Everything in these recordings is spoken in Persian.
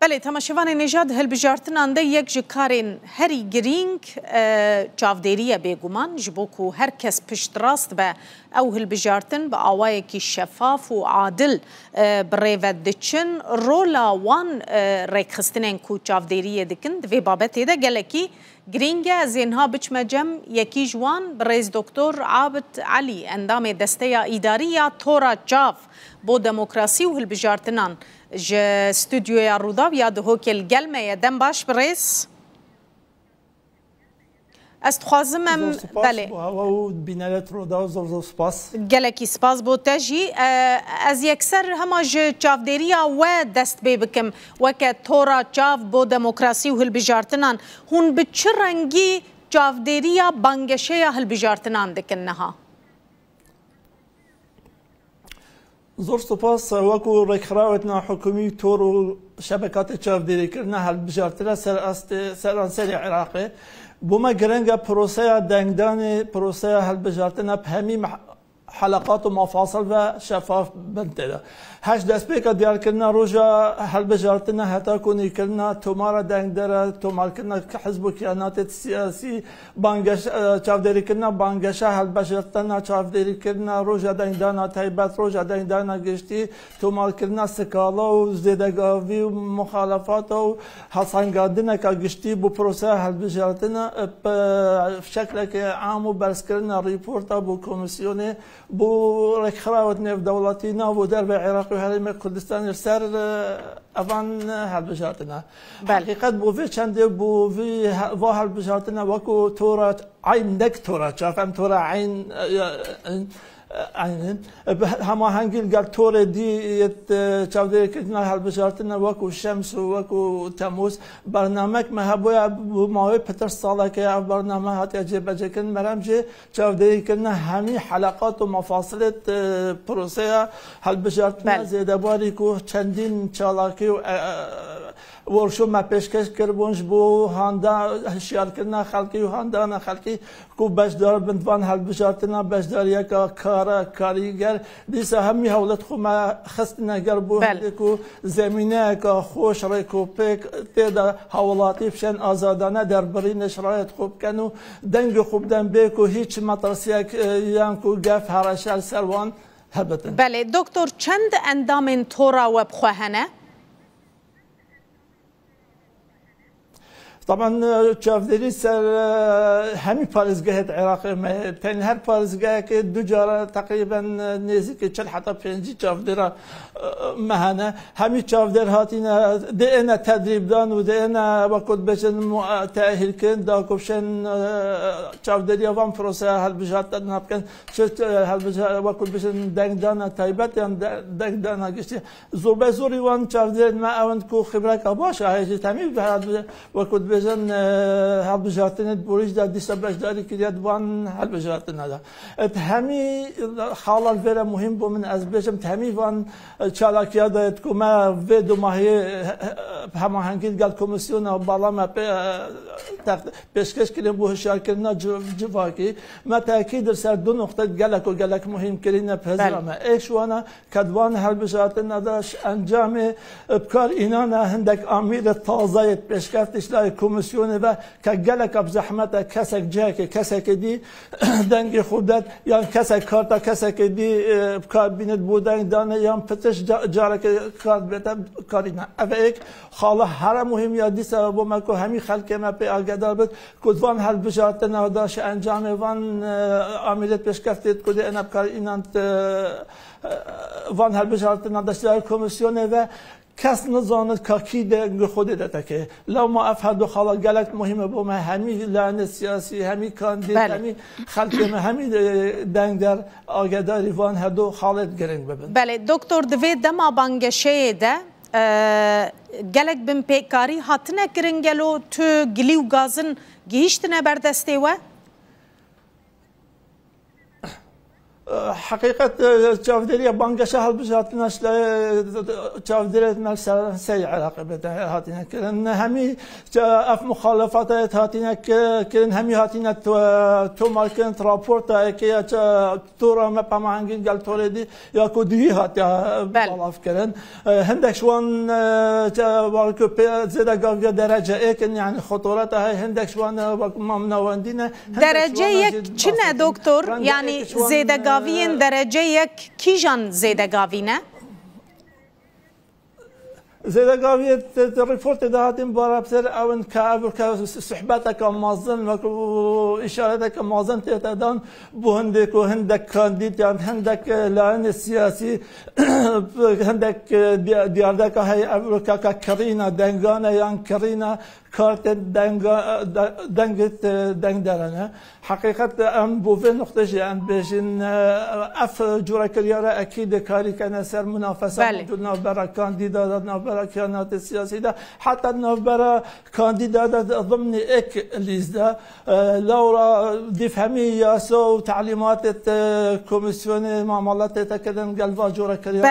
بله تماشاوان نژاد هلبجارتنان ده یک جکارین هری گرینگ چاودیریه بگومان جبوکو هر کس پشت راست به او هلبجارتن به آوای کی شفاف و عادل بریود دچن رولا وان ریخستنن کو چاودیریه دکن دوی بابته ده گلکی گرینگه زینها بچمجم یکی جوان بریز دکتر عابد علی اندام دسته اداریه تورا چاف بو دموکراسی و هلبجارتنان ج استودیویا روداویا ده هوکل گلمه دم باش بریز استخوازم بله و بینالت روداو زور سپاس گلکی سپاس بو تجی از یکسر همه ج چافدریا و دست بکم وکه تورا چاف بو دموکراسی و هلبجارتنان هون به چه رنگی چافدریا بانگشه هلبجارتنان دکنها زور سپاس وکو رکراوتنا حکومی تور و شبکات چافدری کرنا هلبجارتنا سر عراقی بوما گرنگا پروسه دنگدان پروسه هلبجارتنا بهمی حلقات و مفاصل و شفاف بنتده هش دست بیکا دیار کرنا روژا هلبجارتنا حتی کنی کرنا تومارا دنگ داره تومار کرنا که حزب و کیانات سیاسی بانگش چافدری کرنا بانگشه هلبجارتنا چافدری کرنا روژا دنگ دانا تایبت روژا دنگ دانا گشتی تومار کرنا سکالا و زیدگاوی و مخالفات و حسانگادنه که گشتی بو پروسه هلبجارتنا بشکل که عام و برس کرنا ریپورتا بو کمیسیون بو رکخراوت نف دولتی نابو در به عراق و حریم کردستان سر افان هلبجارتنا حقیقت بو وی چنده بو وی و هلبجارتنا وکو تورا عین نک تورا چافم تورا عین عین همه هنگیل گر تور دی چاودری کردن هلبجارتنا وکو شمس و وکو تموز برنامه محبوب ماوی پتر ساله که برنامه هات عجیب جکن مرام جه چاودری کردن همه حلقات و مفاصل پروسه هلبجارتنا زیاده باری کو چندین چالاکی و ورشو ما پیشکش کربونش بو هاندا هشیار کردن خلقی و هاندان خلقی کو بشدار بندوان هلبجارتنا بشدار یک کاریگر دیسا همی حولت خو ما خست نگر بو کو زمینه که خوش ریکو پیک تیدا حولاتی فشن آزادانه در بری نشرایت خوب کنو دنگ خوب دن بیکو هیچ مطرسیک یان کو گف هرشل سروان هبتن بله دکتر چند اندام تورا و بخواهنه؟ طبعا چافدری سر همین پارزگاه عراقی ما تن هر پارزگاه که دو جاره تقریبا نزدیک 40 حتی 50 چافدر مهنه همین چافدر هاتینا دهنا تدریب دان و دهنا وقت بشن تأهیل کن داکوشن چافدری وام پروسه هلبجارت نبکن شت هلبجارت وقت بشن دنگ دانا تایبت یا دنگ دانا گشتی زوری وان چافدر ما اوند کو خبرک باشه هیچ تمیز به وقت بزن هلبجارتنا بوریج در دیسا بجداری که دیدوان هلبجارتنا دا همی حالا وره مهم بو من از بجم همی وان چالاکیا داید که ما و دو ماهی همه هنگید گل کمیسیون بالا ما پیشکش کردیم بو هشیار کردن جواکی ما تاکید سر دو نقطه گلک مهم کردن پذیرم ایشوانا کدوان هلبجارتنا داش انجام بکار اینا نه هندک امیر تازه پیشکش لای کمیسیونه و که گلک اب زحمت کسک جای که کسک دی دنگ خودت یا کسک کارتا کسک دی کار بیند بودن دانه یا پتش جاره که کار بیت کاری نه اوه خاله هر مهم یادی سبب ما که همین خلق ما به آگدار بود کدوان هلبجارتنا داش انجام وان عملیات پیشکفتید کدی ان کار اینان وان هلبجارتنا داش کمیسیونه و کس نزاند که کی دنگ خود داده که لو ما افهد خالا گلک مهمه با ما همی لعن سیاسی همی کاندید همی خلق ما همی دنگ در آگداری وان هدو خالد گرنگ ببین بله دکتر دوی دما بانگشه ده گلک بم پیکاری هاتنه کرنگلو تو گلیو گازن گیشتنه بردسته و حقيقة چاودێریە بانگەشە هەڵبژارتنەش لە چاودێرێت مەل سەی عێراقی هاتینەکردن هەمی ئەف مخالەفاتەیەت هاتینەکردن هەمی هاتینە تۆمارکردن راپۆرتایەکەیە تۆڕە مەپەماهەنگین گەل تۆرێدی یاکۆ دوی هاتیە بەڵافکردن هەندێک شوان زێدەگاویە دەرەجە ئێکن یعنی خۆتۆرەتە هەیە هەندێک شوان مامناوەندینە دەرەجە یەک چنە دکتۆر یعنی زێدەگاویên derece yek kîjan zêdegavîne? زێدەگاویت ریپۆرتێ داهاتین بارابسەر ئەون کە سوحبەتێکە مازن وەکو ئیشارەتێکە مازن تێتەدان بۆ هەندێک و هەندێک کاندیدیان هەندێک لایەنی سیاسی هەندێک دیاردەکە هەیە ئەڤروکاکە کڕینە دەنگانە یان کڕینە کارتێ دەنگت دەنگ دەرەنە حقیقت ئەم بۆ vê نقطەژی ئەم بێژین ئەف جوورەکریارە ئەکیدە کاریکەنە سەر منافەسە ناوبەرە کاندیدا ناوبەرە کیاناتی سیاسیدا حتا ناوبەرە کاندیدادا ضمنی ئێک لیزدا لەورا دیفهەمی یاسا و تعلیماتت کۆمیسیۆنی مامەڵەتێتەکردن گەلڤا جوورەکریار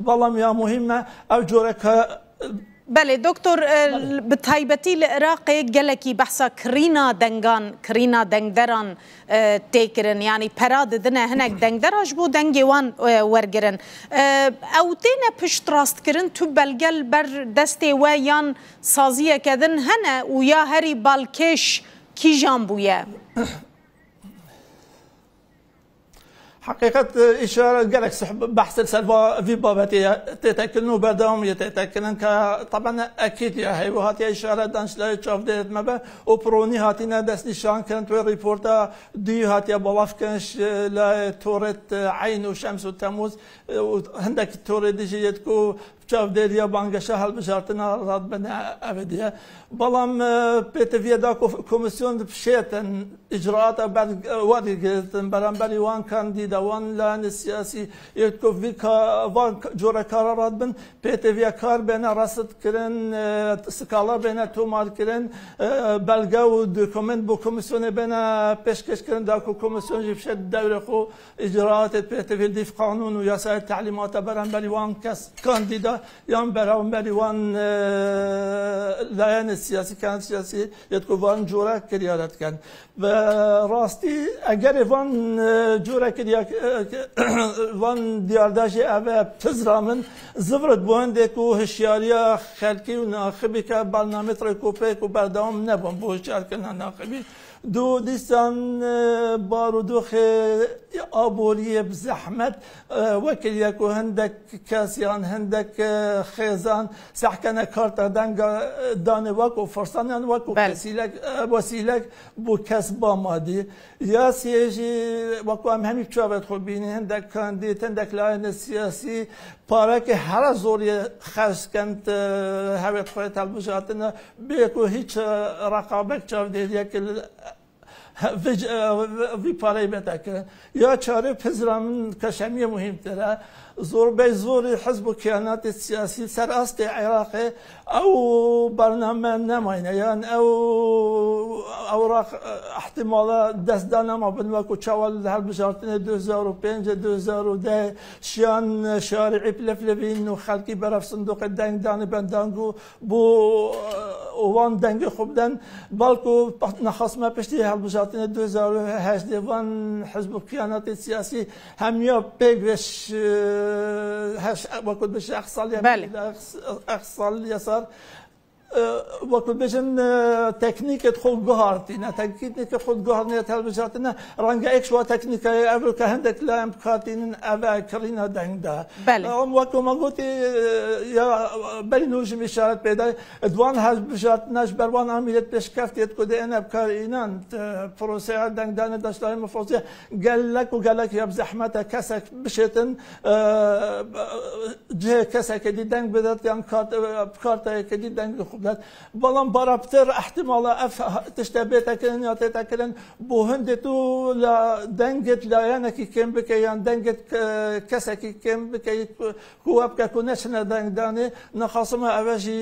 بەڵام یا مهمە ئەو جوورەکە بله دکتور بتایبەتی لە عێراقê gelekî behsa kirîna dengan kirîna dengderan têkirin yanî pera didine hinek dengdera ji bo dengê wan wergirin ew têne piştrastkirin tu belgel ber destê we yan saziyeke din hene û ya herî balkêş kîjan bûye حقيقة إشارة قالك بحث السلفا في بابتي تتأكدوا بدهم يتأكدون طبعا أكيد يا هاي وهاتي إشارة دانش لا تشوف ده مبا وبروني هاتينا دس نشان كانت ريبورتا دي هاتي بلاف كانش لا تورت عين وشمس وتموز وعندك تورت دي جيتكو شاف ديريا بانجشة هالبجارتنا راد بنا أبدية بلام بيتفيا داكو كوميسيون بشيتن إجراءات بعد وادي جتن برانبري وان كانديدا وان لان السياسي يتكو فيكا وان جورا قرارات بن بيتفيا كار بين رصد كرن سكالا بين تومار كرن بلغا ودوكومنت بو كوميسيون بين بيشكش كرن داكو كوميسيون جبشت دوري خو إجراءات بيتفيا ديف قانون ويسار التعليمات برانبري وان كانديدا یان برای وان لاین سیاسی کن سیاسی یتکو وان جورا کریارت کن و راستی اگر وان جورا کریا وان دیارداجی اوه پزرامن زبرد بونده کو هشیاریا خلقی و ناخبی که برنامه ترکوپه کو بردام نبون بو هشیار کنن ناخبی دو دیستان بارودوخ آبوری بزحمت وکل یکو هندک کاسیان هندک خیزان سحکنه کارت دانه وکو فرسانیان وکو وسیلک بو کسب مادی یا سیجی وکو همی بچوابت خود بینی هندک کاندید هندک لاین سیاسی پاره که هر زوری خرج کند هویت خواهی تلبجاتنا بیکو هیچ رقابت چاو دیدی که وی پاره بتاکه یا چاره پزرامن کشمی مهم تره زور به زور حزب و کیانات سیاسی سر است عراقی او برنامه نماینه یعنی اوراق احتمال دست دانم بن وکو چوال هر بجارتن 2005 2010 شیان شارعی پلفلوین و خلقی برف صندوق دنگ دان بندانگو بو وان دنگ خوبدن بالکو نخصم پشتی هر بجارتن 2008 وان حزب و کیانات سیاسی همیا پیگش وكل بش أخصال يعني أخصال يسار وكل بشن تكنيك خود جهارتنا تكنيك خود جهارنا تلبجاتنا رنجا إكشوا تكنيك أول كهندك لا إمكانين أبا كرينا دندا وكل ما قلت يا بينوج مشارات بيدا دوان هالبجاتناش بروان عملت بشكفت يتكود أنا بكارينان بروسيا دندان داشتاي مفروضة قال لك يا بزحمة كسك بشتن جه كسك دي دنگ بدت يعني كارت كدي دنگ خوبلت بلان برابتر احتمال اف تشتبه تکرن یا تکرن بو هند تو لا دنگت لا یعنی کی کم بکیان دنگت کسی کی کم بکی کواب که کنش ندنگ دانه نخواستم اوجی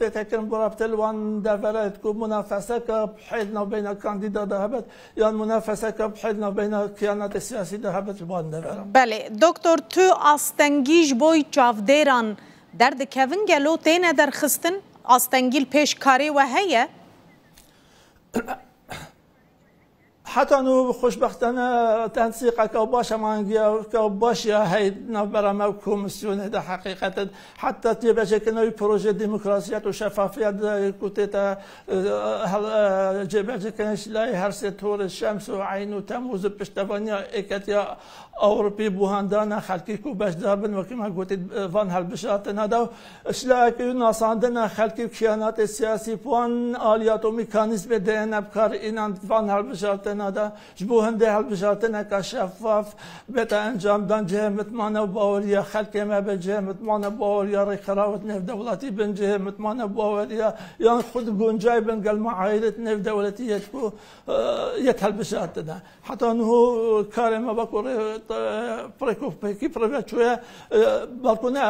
تکرن برابتر وان دفرات کو منافسه که بحیدنا بین کاندیدا دهبت یا منافسه که بحیدنا بین کیانات سیاسی دهبت وان دفرات. بله دکتر تو آستنگیش بوی چافدیران درد کوین گلو تینه در خستن آستنگیل پیش کاری و هیه؟ حتی نو خوشبختانه تنسیق که باشه مانگیا که باشه هی نبرم او کمیسیون ده حقیقت حتی تی بچه که نوی پروژه دموکراسیت و شفافیت کوته تا جبهه کنش لای هر سطور شمس و عین و تموز پشتوانی اکتیا اوروپی بوهاندان خلقی کو باش داربن وقتی ما گفتید وان هل بشات ندا اشلاکی ناساندن خلقی کیانات سیاسی پوان آلیات و میکانیزم دهن ابکار اینان وان هل بشات ندا جبوهنده هل بشات نکا شفاف بتا انجام دان جهمت مانا باوریا خلقی ما به جهمت مانا باوریا رخراوت نف دولتی بن جهمت مانا باوریا یا خود گنجای بن قل معایرت نف دولتی یتکو یتهل بشات ندا حتی انه کار ما بکره پرکوپی پروژه بالکونه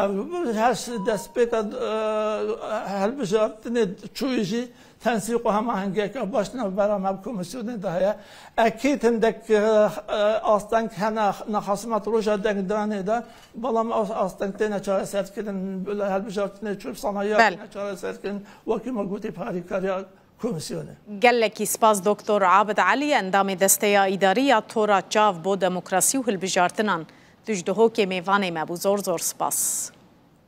هست دست پیکاد هل بجارت نید چویجی تنسیق هم هنگی که باشن برام اب کمیسیون دهیا اکید هندک آستان هنا نخاسمت روجا دنگ دانه دا بالام آستان تینا چاره سر کردن هل بجارت نید چوب صنایع چاره سر کردن وکی مگوتی پاری کاریا کمیسیونه. گلکی سپاس دکتر عابد علی اندام دسته اداری تورا چاو بو دموکراسی و هل بجارتنان دجدهو که میوانه مبو زور سپاس.